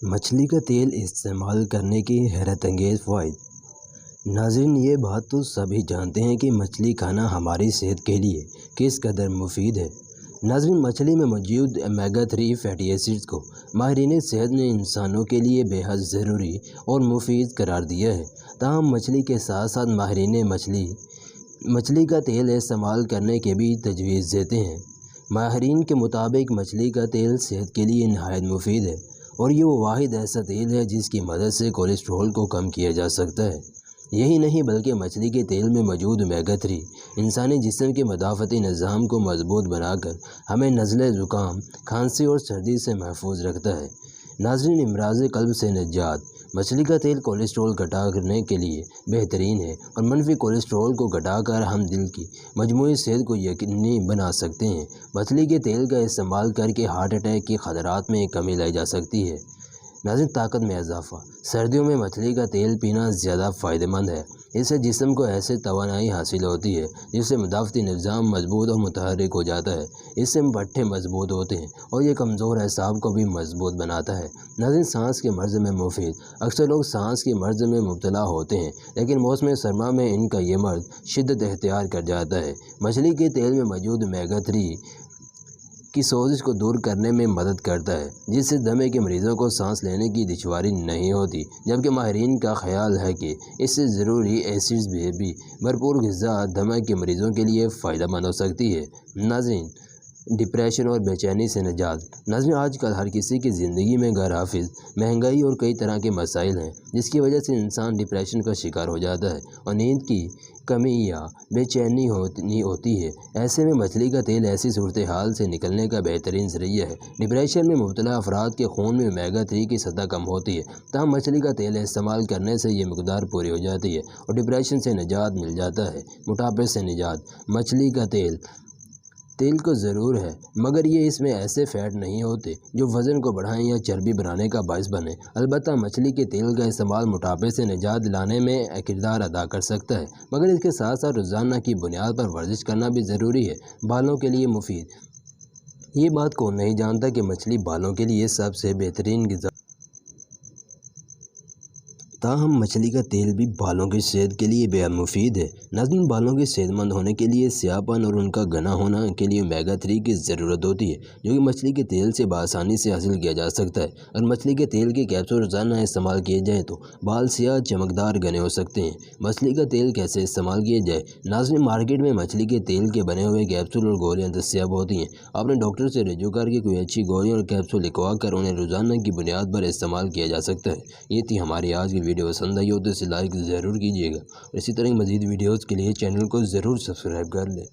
مچھلی کا تیل استعمال کرنے کے حیرت انگیز فوائد۔ ناظرین، یہ بات تو سبھی جانتے ہیں کہ مچھلی کھانا ہماری صحت کے لیے کس قدر مفید ہے۔ ناظرین، مچھلی میں موجود اومیگا 3 فیٹی ایسڈز کو ماہرین صحت نے انسانوں کے لیے بے حد ضروری اور مفید قرار دیا ہے۔ تاہم مچھلی کے ساتھ ساتھ ماہرین مچھلی کا تیل استعمال کرنے کی بھی تجویز دیتے ہیں۔ ماہرین کے مطابق مچھلی کا تیل صحت کے لیے نہایت مفید ہے اور یہ وہ واحد ایسا تیل ہے جس کی مدد سے کولیسٹرول کو کم کیا جا سکتا ہے۔ یہی نہیں بلکہ مچھلی کے تیل میں موجود اومیگا 3 انسانی جسم کے مدافعتی نظام کو مضبوط بنا کر ہمیں نزلہ، زکام، کھانسی اور سردی سے محفوظ رکھتا ہے۔ ناظرین، امراض قلب سے نجات۔ مچھلی کا تیل کولیسٹرول گھٹا کرنے کے لیے بہترین ہے اور منفی کولیسٹرول کو گھٹا کر ہم دل کی مجموعی صحت کو یقینی بنا سکتے ہیں۔ مچھلی کے تیل کا استعمال کر کے ہارٹ اٹیک کے خطرات میں کمی لائی جا سکتی ہے۔ ناظرین، طاقت میں اضافہ۔ سردیوں میں مچھلی کا تیل پینا زیادہ فائدہ مند ہے۔ اس سے جسم کو ایسے توانائی حاصل ہوتی ہے جس سے مدافعتی نظام مضبوط اور متحرک ہو جاتا ہے۔ اس سے پٹھے مضبوط ہوتے ہیں اور یہ کمزور اعصاب کو بھی مضبوط بناتا ہے۔ ناظرین، سانس کے مرض میں مفید۔ اکثر لوگ سانس کے مرض میں مبتلا ہوتے ہیں لیکن موسم سرما میں ان کا یہ مرض شدت اختیار کر جاتا ہے۔ مچھلی کے تیل میں موجود اومیگا 3 کی سوزش کو دور کرنے میں مدد کرتا ہے جس سے دمے کے مریضوں کو سانس لینے کی دشواری نہیں ہوتی، جبکہ ماہرین کا خیال ہے کہ اس سے ضروری ایسڈز بھی بھرپور غذا دمے کے مریضوں کے لیے فائدہ مند ہو سکتی ہے۔ ناظرین، ڈپریشن اور بے چینی سے نجات۔ ناظرین، آج کل ہر کسی کی زندگی میں غیر حافظ، مہنگائی اور کئی طرح کے مسائل ہیں جس کی وجہ سے انسان ڈپریشن کا شکار ہو جاتا ہے اور نیند کی کمی یا بے چینی ہوتی ہے۔ ایسے میں مچھلی کا تیل ایسی صورتحال سے نکلنے کا بہترین ذریعہ ہے۔ ڈپریشن میں مبتلا افراد کے خون میں اومیگا 3 کی سطح کم ہوتی ہے، تاہم مچھلی کا تیل استعمال کرنے سے یہ مقدار پوری ہو جاتی ہے اور ڈپریشن سے نجات مل جاتا ہے۔ موٹاپے سے نجات۔ مچھلی کا تیل کو ضرور ہے مگر یہ اس میں ایسے فیٹ نہیں ہوتے جو وزن کو بڑھائیں یا چربی بنانے کا باعث بنے۔ البتہ مچھلی کے تیل کا استعمال موٹاپے سے نجات دلانے میں کردار ادا کر سکتا ہے، مگر اس کے ساتھ ساتھ روزانہ کی بنیاد پر ورزش کرنا بھی ضروری ہے۔ بالوں کے لیے مفید۔ یہ بات کون نہیں جانتا کہ مچھلی بالوں کے لیے سب سے بہترین غذا۔ تاہم مچھلی کا تیل بھی بالوں کی صحت کے لیے بے حد مفید ہے۔ ناظرین، بالوں کے صحت مند ہونے کے لیے سیاہ پن اور ان کا گھنا ہونا کے لیے اومیگا 3 کی ضرورت ہوتی ہے جو کہ مچھلی کے تیل سے بآسانی سے حاصل کیا جا سکتا ہے۔ اگر مچھلی کے تیل کے کیپسول روزانہ استعمال کیے جائیں تو بال سیاہ چمکدار گھنے ہو سکتے ہیں۔ مچھلی کا تیل کیسے استعمال کیا جائے؟ ناظرین، مارکیٹ میں مچھلی کے تیل کے بنے ہوئے کیپسول اور گولیاں دستیاب ہوتی ہیں۔ آپ نے ڈاکٹر سے رجوع کر کے کوئی اچھی گولیاں اور کیپسول لکھوا کر انہیں روزانہ کی بنیاد پر استعمال کیا جا سکتا ہے۔ یہ تھی ہماری آج کی ویڈیو۔ پسند آئی ہو تو اسے لائک ضرور کیجیے گا اور اسی طرح مزید ویڈیوز کے لیے چینل کو ضرور سبسکرائب کر لیں۔